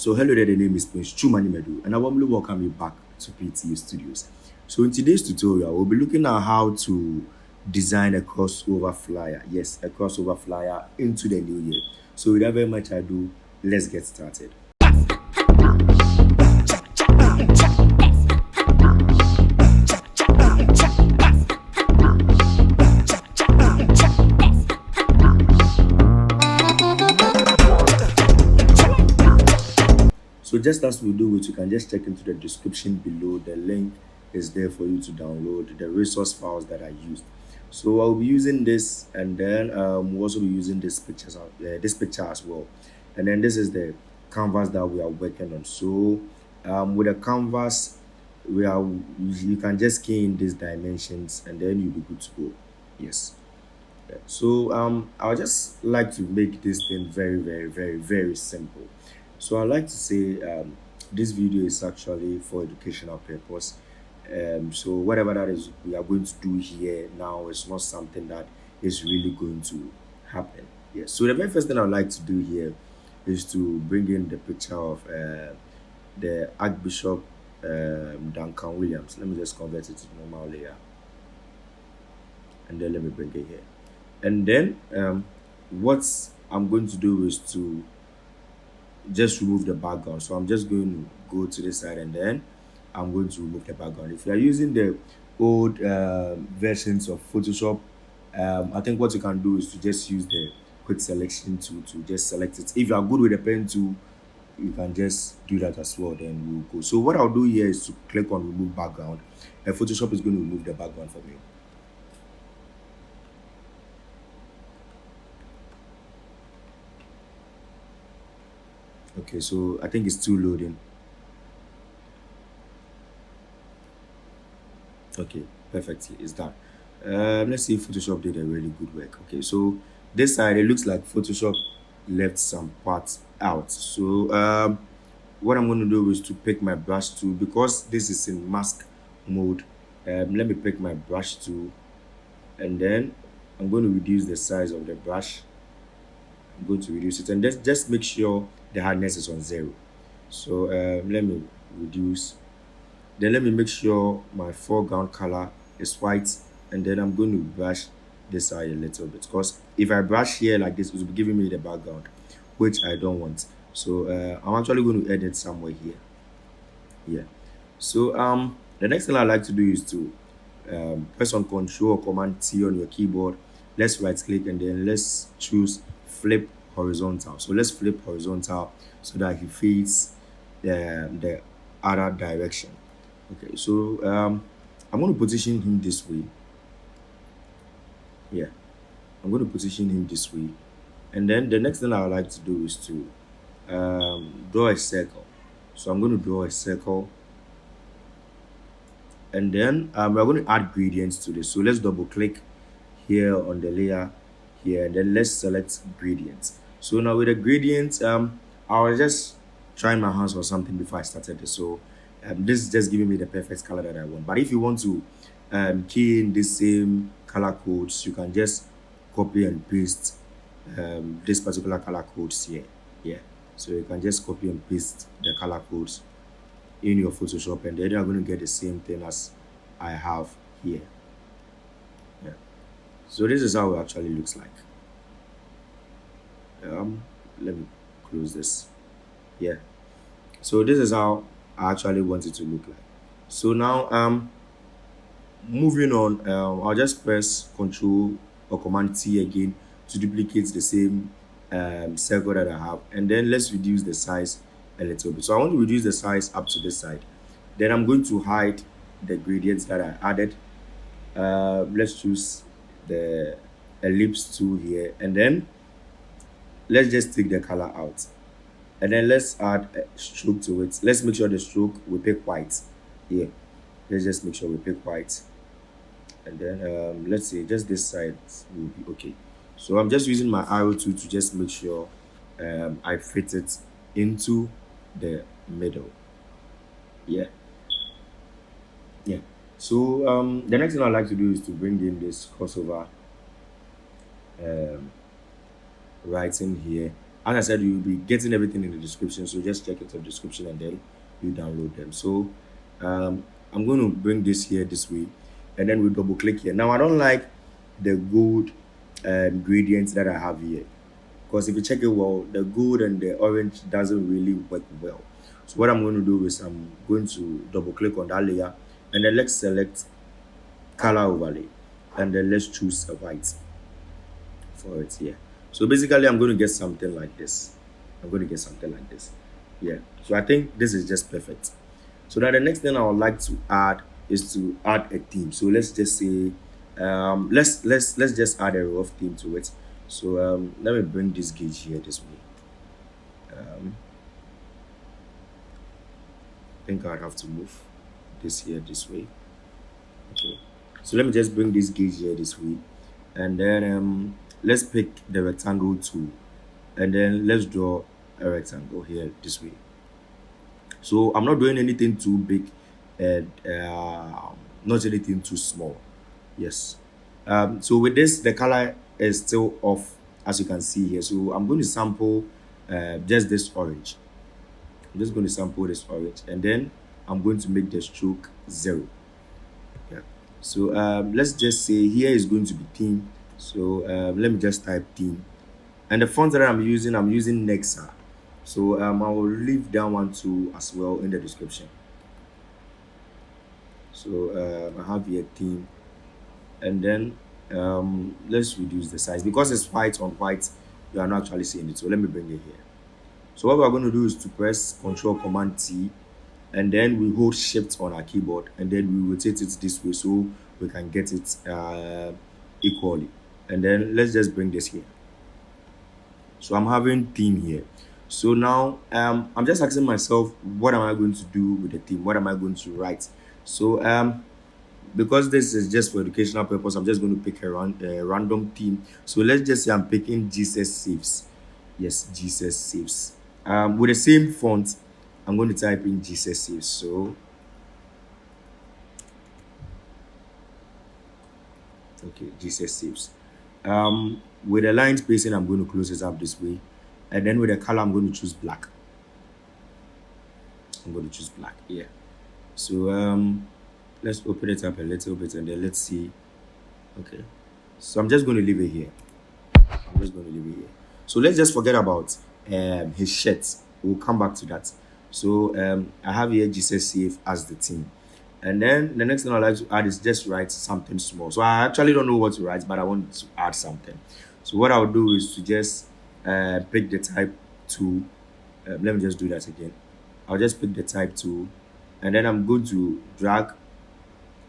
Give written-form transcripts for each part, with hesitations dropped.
So hello there, the name is Prince Chumanimedu and I warmly welcome you back to PTU Studios. So in today's tutorial, we'll be looking at how to design a crossover flyer. Yes, a crossover flyer into the new year. So without very much ado, let's get started. So just as we do it, you can just check into the description below. The link is there for you to download the resource files that I used. So I'll be using this, and then we'll also be using this picture as well. And then this is the canvas that we are working on. So with the canvas, you can just key in these dimensions, and then you'll be good to go. Yes. So I would just like to make this thing very simple. So I like to say this video is actually for educational purpose. So whatever that is we are going to do here now is not something that is really going to happen. Yes. So the very first thing I would like to do here is to bring in the picture of the Archbishop Duncan Williams. Let me just convert it to normal layer, and then let me bring it here. And then what I'm going to do is to just remove the background. So I'm just going to go to this side, and then I'm going to remove the background. If you are using the old versions of Photoshop, I think what you can do is to just use the quick selection tool to just select it. If you are good with the pen tool, you can just do that as well, then we'll go. So what I'll do here is to click on remove background, and Photoshop is going to remove the background for me. Okay, so I think it's still loading. Okay, perfectly, it's done. Let's see if Photoshop did a really good work. Okay, so this side it looks like Photoshop left some parts out. So what I'm going to do is to pick my brush tool, because this is in mask mode. Let me pick my brush tool, and then I'm going to reduce the size of the brush. I'm going to reduce it, and just make sure the hardness is on 0. So let me reduce, then let me make sure my foreground color is white, and then I'm going to brush this side a little bit, because if I brush here like this, it will be giving me the background, which I don't want. So I'm actually going to edit somewhere here. Yeah. So the next thing I like to do is to press on Control or Command T on your keyboard. Let's right click, and then let's choose flip horizontal. So let's flip horizontal so that he fades the other direction. Okay, so I'm going to position him this way. Yeah, I'm going to position him this way, and then the next thing I would like to do is to draw a circle. So I'm going to draw a circle, and then we're going to add gradients to this. So let's double click here on the layer here, and then let's select gradients. So now with the gradients, I was just trying my hands on something before I started this. So this is just giving me the perfect color that I want. But if you want to key in the same color codes, you can just copy and paste this particular color codes here. Yeah, so you can just copy and paste the color codes in your Photoshop, and then you're going to get the same thing as I have here. Yeah. So this is how it actually looks like. Let me close this. Yeah. So this is how I actually want it to look like. So now moving on, I'll just press Control or Command T again to duplicate the same circle that I have, and then let's reduce the size a little bit. So I want to reduce the size up to this side. Then I'm going to hide the gradients that I added. Let's choose the ellipse tool here, and then let's just take the color out, and then let's add a stroke to it. Let's make sure the stroke we pick white here. Let's just make sure we pick white, and then let's say just this side will be okay. So I'm just using my arrow tool to just make sure I fit it into the middle. Yeah. So the next thing I'd like to do is to bring in this crossover right in here, As I said, you'll be getting everything in the description, so just check it in the description and then you download them. So um, I'm going to bring this here this way, and then we double click here. Now I don't like the gold gradients that I have here, because if you check it well, the gold and the orange doesn't really work well. So what I'm going to do is I'm going to double click on that layer, and then let's select color overlay, and then let's choose a white for it here. So basically I'm going to get something like this. I'm going to get something like this. Yeah. So I think this is just perfect. So now the next thing I would like to add is to add a theme. So let's just say let's just add a rough theme to it. So let me bring this gauge here this way. I think I'd have to move this here this way. Okay. So let me just bring this gauge here this way, and then let's pick the rectangle tool, and then let's draw a rectangle here this way. So I'm not doing anything too big and not anything too small. Yes. So with this, the color is still off, as you can see here. So I'm going to sample just this orange. I'm just going to sample this orange, and then I'm going to make the stroke 0. Yeah. So let's just say here is going to be theme. So let me just type theme, and the font that I'm using Nexa. So I will leave that one too as well in the description. So I have here theme, and then let's reduce the size because it's white on white. You are not actually seeing it. So let me bring it here. So what we're going to do is to press Control Command T, and then we hold Shift on our keyboard, and then we rotate it this way so we can get it equally. And then let's just bring this here. So I'm having theme here. So now I'm just asking myself, what am I going to do with the theme? What am I going to write? So because this is just for educational purpose, I'm just going to pick a random theme. So let's just say I'm picking Jesus Saves. Yes, Jesus Saves. With the same font, I'm going to type in Jesus Saves. So okay, Jesus Saves. With the line spacing, I'm going to close this up this way, and then with the color, I'm going to choose black. I'm going to choose black here. So let's open it up a little bit, and then let's see. Okay, so I'm just going to leave it here. I'm just going to leave it here. So let's just forget about his shirt. We'll come back to that. So I have here Jesus Save as the theme. And then the next thing I'd like to add is just write something small. So I actually don't know what to write, but I want to add something. So what I'll do is to just pick the type tool. Let me just do that again. I'll just pick the type tool, and then I'm going to drag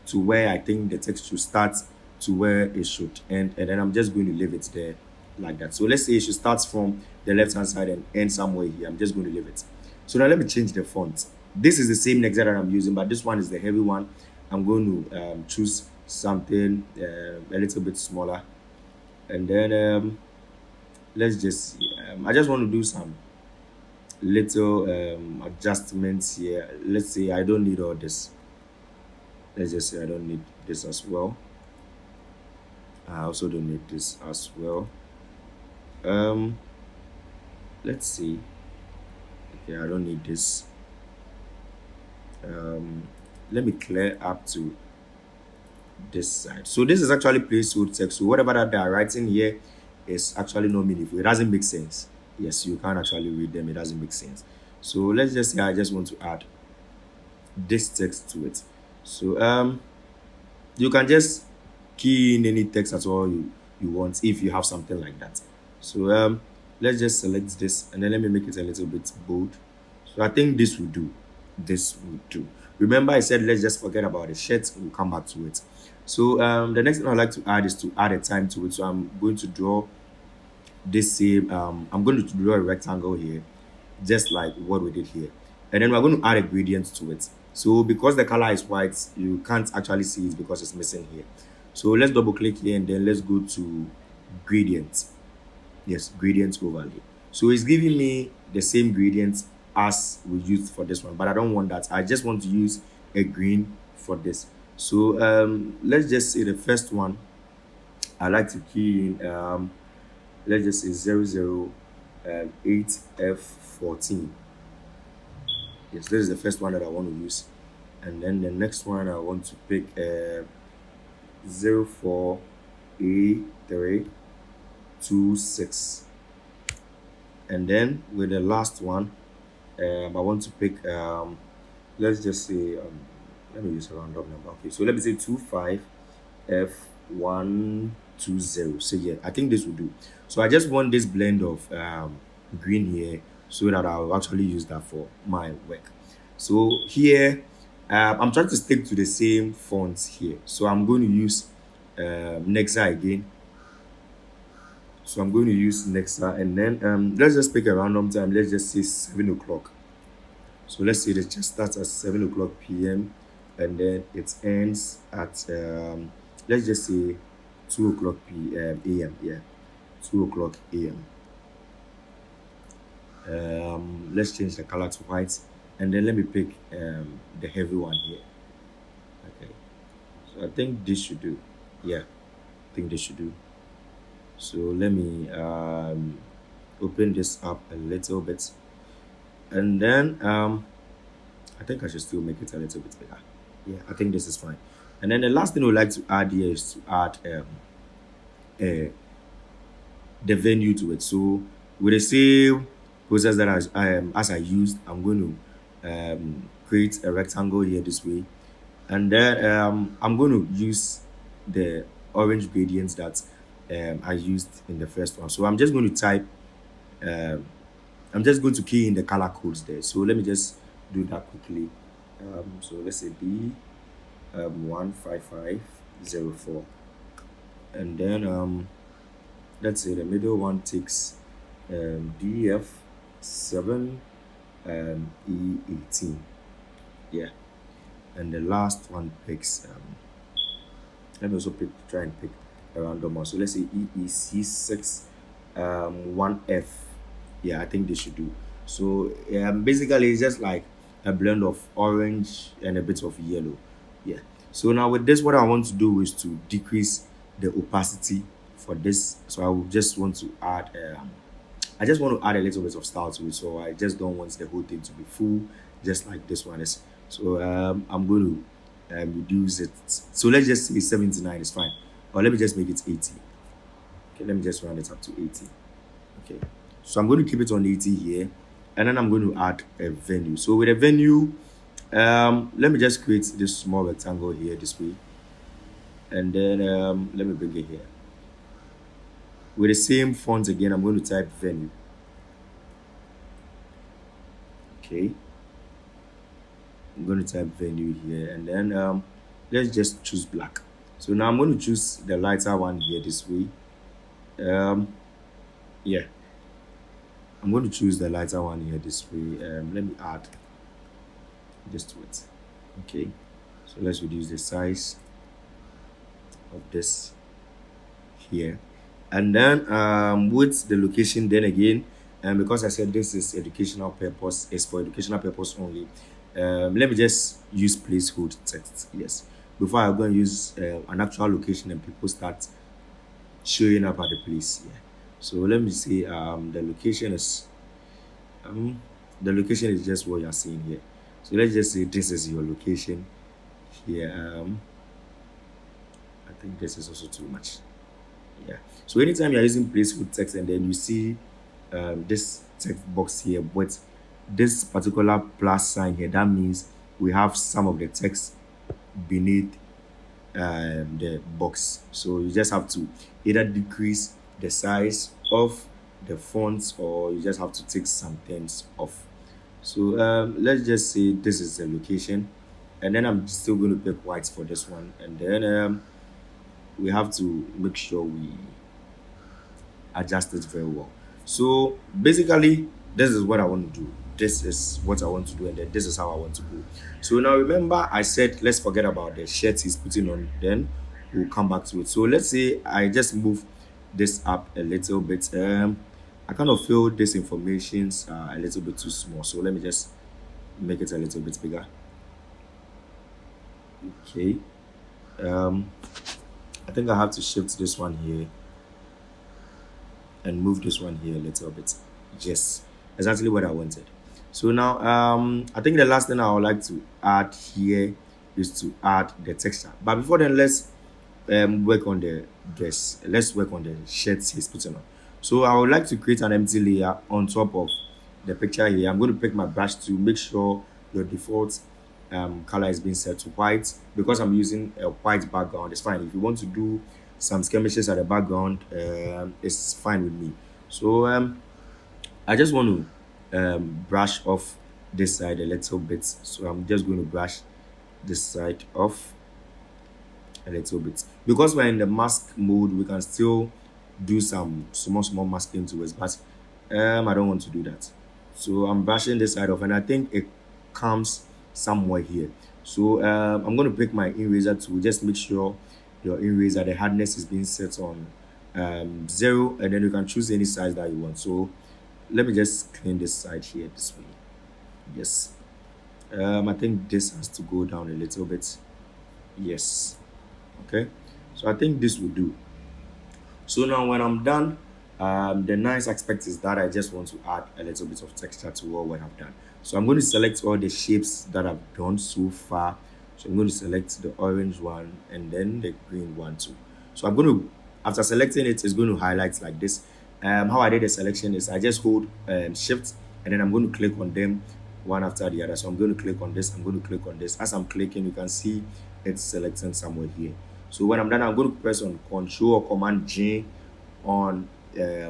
to where I think the text should start to where it should end, and then I'm just going to leave it there like that. So let's say it should start from the left hand side and end somewhere here. I'm just going to leave it. So now let me change the font. This is the same next that I'm using, but this one is the heavy one. I'm going to choose something a little bit smaller, and then let's just see. I just want to do some little adjustments here. Let's say I don't need all this. Let's just say I don't need this as well. I also don't need this as well. Let's see. Okay, I don't need this. Let me clear up to this side. So this is actually placeholder text. So whatever that they are writing here is actually not meaningful. It doesn't make sense. Yes, you can't actually read them. It doesn't make sense. So let's just say I just want to add this text to it. So you can just key in any text at all you want if you have something like that. So let's just select this, and then let me make it a little bit bold. So I think this will do. This will do. Remember I said let's just forget about the shirt. We'll come back to it. So the next thing I'd like to add is to add a time to it. So I'm going to draw this same I'm going to draw a rectangle here, just like what we did here, and then we're going to add a gradient to it. So because the color is white, you can't actually see it because it's missing here. So let's double click here, and then let's go to gradient. Yes, gradient overlay. So it's giving me the same gradient as we used for this one, but I don't want that. I just want to use a green for this. So let's just say the first one I like to key in let's just say 00 8F14. Yes, this is the first one that I want to use. And then the next one I want to pick 04A326. And then with the last one, I want to pick let's just say let me use a random number. Okay, so let me say 25F120. So yeah, I think this will do. So I just want this blend of green here so that I'll actually use that for my work. So here I'm trying to stick to the same fonts here. So I'm going to use Nexa again. So I'm going to use Nexa, and then let's just pick a random time. Let's just say 7 o'clock. So let's say it just starts at 7 o'clock p.m. and then it ends at let's just say 2 o'clock p.m. a.m. Yeah, 2 o'clock a.m. Let's change the color to white, and then let me pick the heavy one here. Okay, so I think this should do. Yeah, I think this should do. So let me open this up a little bit, and then I think I should still make it a little bit bigger. Yeah, I think this is fine. And then the last thing we'd like to add here is to add uh, the venue to it. So with the same process that as I used, I'm going to create a rectangle here this way, and then I'm going to use the orange gradients that I used in the first one. So I'm just going to type um, I'm just going to key in the color codes there. So let me just do that quickly. So let's say B 15504, and then let's say the middle one takes DF 7 E18. Yeah, and the last one picks let me also try and pick a random one. So let's say EEC6 1F. Yeah, I think they should do. So basically it's just like a blend of orange and a bit of yellow. Yeah. So now with this, what I want to do is to decrease the opacity for this. So I will just want to add I just want to add a little bit of style to it. So I just don't want the whole thing to be full, just like this one is. So I'm going to reduce it. So let's just say 79 is fine. Or let me just make it 80. Okay, let me just round it up to 80. Okay, so I'm going to keep it on 80 here, and then I'm going to add a venue. So with a venue, let me just create this small rectangle here this way, and then let me bring it here. With the same font again, I'm going to type venue. Okay, I'm going to type venue here, and then let's just choose black. So now I'm going to choose the lighter one here this way. Yeah, I'm going to choose the lighter one here this way. Let me add this to it. Okay, so let's reduce the size of this here, and then with the location, then again, because I said this is educational purpose, is for educational purpose only, let me just use placeholder text. Yes, before I go and use an actual location and people start showing up at the place. Yeah, so let me see. Um, the location is just what you're seeing here. So let's just say this is your location here. I think this is also too much. Yeah. So anytime you're using placeholder text and then you see this text box here, but this particular plus sign here, that means we have some of the text beneath the box. So you just have to either decrease the size of the fonts, or you just have to take some things off. So let's just say this is the location, and then I'm still going to pick white for this one, and then we have to make sure we adjust it very well. So basically, this is what I want to do. This is what I want to do, and then this is how I want to go. So now remember, I said let's forget about the shirt he's putting on, then we'll come back to it. So let's say I just move this up a little bit. I kind of feel this information's a little bit too small, so let me just make it a little bit bigger. Okay. I think I have to shift this one here and move this one here a little bit. Yes, exactly what I wanted. So now, I think the last thing I would like to add here is to add the texture. But before then, let's work on the dress. Let's work on the shirt he's putting on. So I would like to create an empty layer on top of the picture here. I'm going to pick my brush to make sure your default color is being set to white because I'm using a white background. It's fine. If you want to do some skirmishes at the background, it's fine with me. So I just want to brush off this side a little bit. So I'm just going to brush this side off a little bit. Because we're in the mask mode, we can still do some small masking to it, but I don't want to do that. So I'm brushing this side off, and I think it comes somewhere here. So I'm going to pick my eraser to just make sure your eraser, the hardness is being set on 0, and then you can choose any size that you want. So let me just clean this side here this way. Yes. I think this has to go down a little bit. Yes. Okay. So I think this will do. So now when I'm done, the nice aspect is that I just want to add a little bit of texture to what I have done. So I'm going to select all the shapes that I've done so far. So I'm going to select the orange one and then the green one too. So I'm going to, after selecting it, it's going to highlight like this. How I did the selection is I just hold shift and then I'm going to click on them one after the other. So I'm going to click on this, I'm going to click on this. As I'm clicking, you can see it's selecting somewhere here. So when I'm done, I'm going to press on Control or Command J on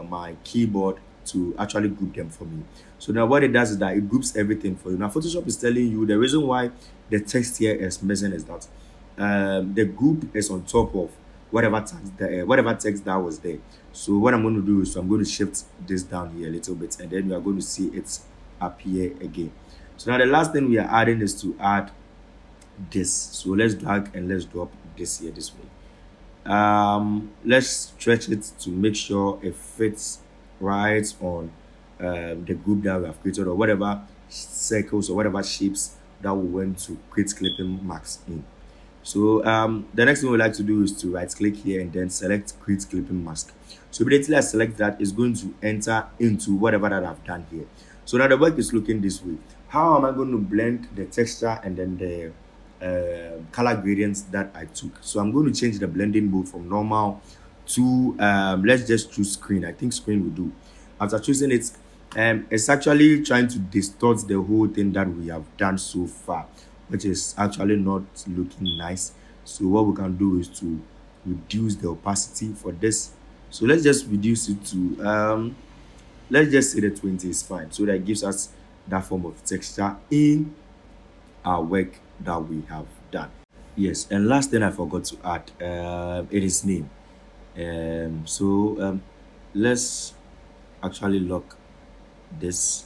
my keyboard to actually group them for me. So now what it does is that it groups everything for you. Now Photoshop is telling you the reason why the text here is missing is that the group is on top of whatever text that was there. So what I'm going to do is I'm going to shift this down here a little bit, and then you are going to see it appear again. So now the last thing we are adding is to add this. So let's drag and let's drop this here this way. Let's stretch it to make sure it fits right on the group that we have created, or whatever circles or whatever shapes that we want to create clipping marks in. So the next thing we like to do is to right click here and then select create clipping mask. So immediately I select that, it's going to enter into whatever that I've done here. So now the work is looking this way. How am I going to blend the texture and then the color gradients that I took? So I'm going to change the blending mode from normal to let's just choose screen. I think screen will do. After choosing it, it's actually trying to distort the whole thing that we have done so far, which is actually not looking nice. So what we can do is to reduce the opacity for this. So let's just reduce it to let's just say the 20 is fine, so that gives us that form of texture in our work that we have done. Yes, and last thing I forgot to add, it is name. So let's actually lock this.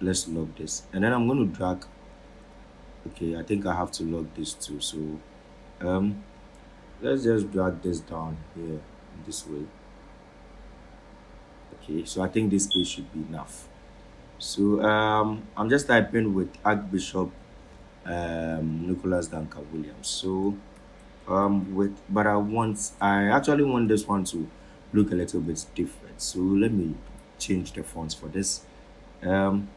Let's lock this, and then I'm going to drag. Okay, I think I have to lock this too. So um, let's just drag this down here this way. Okay, so I think this space should be enough. So I'm just typing with Archbishop Nicholas Duncan Williams. So but I actually want this one to look a little bit different. So let me change the fonts for this. Um,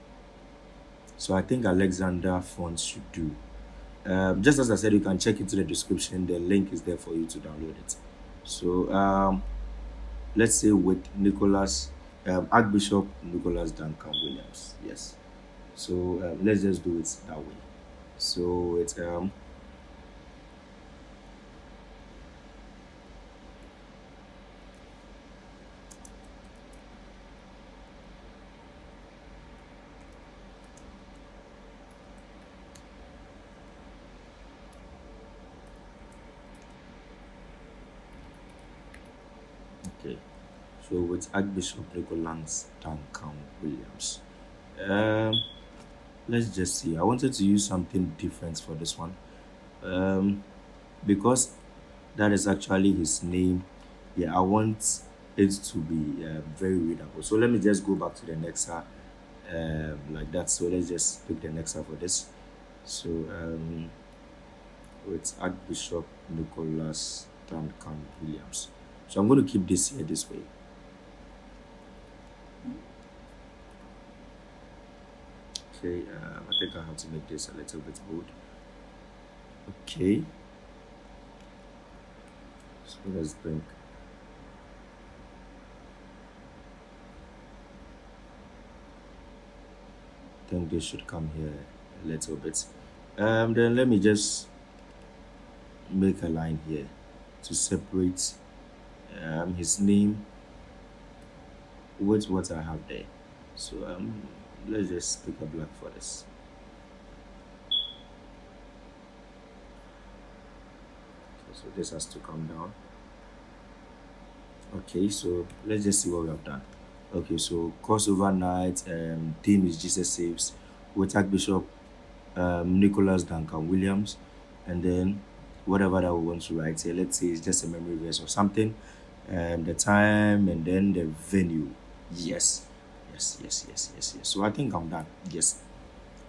so I think Alexander fonts should do. Just as I said, you can check into the description. The link is there for you to download it. So let's say with Nicholas Archbishop Nicholas Duncan Williams. Yes. So let's just do it that way. So it's okay. So with Archbishop Nicholas Duncan Williams. Um, let's just see. I wanted to use something different for this one. Um, because that is actually his name. Yeah, I want it to be very readable. So let me just go back to the Nexa like that. So let's just pick the Nexa for this. So with Archbishop Nicholas Duncan Williams. So I'm going to keep this here this way. Okay, I think I have to make this a little bit bold. Okay, so let's bring. I think this should come here a little bit. Then let me just make a line here to separate his name with what I have there. So let's just pick a black for this. Okay, so this has to come down. Okay, so let's just see what we have done. Okay, so crossover night, theme is Jesus Saves, with Archbishop Nicholas Duncan Williams, and then whatever that we want to write here. Let's say it's just a memory verse or something, the time, and then the venue. Yes, yes. So I think I'm done. Yes.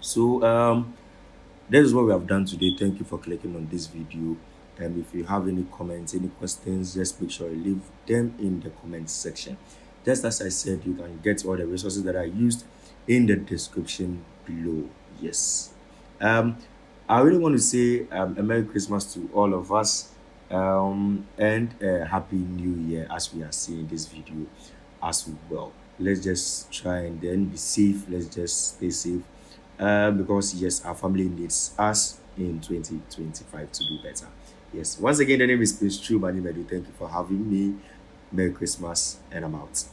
So that is what we have done today. Thank you for clicking on this video. And if you have any comments, any questions, just make sure you leave them in the comment section. Just as I said, you can get all the resources that I used in the description below. Yes. Um, I really want to say a Merry Christmas to all of us, and a Happy New Year as we are seeing this video as well. Let's just try and then be safe. Let's just stay safe, because yes, our family needs us in 2025 to do better. Yes, once again, the name is Prince True Mani Medu. Thank you for having me. Merry Christmas, and I'm out.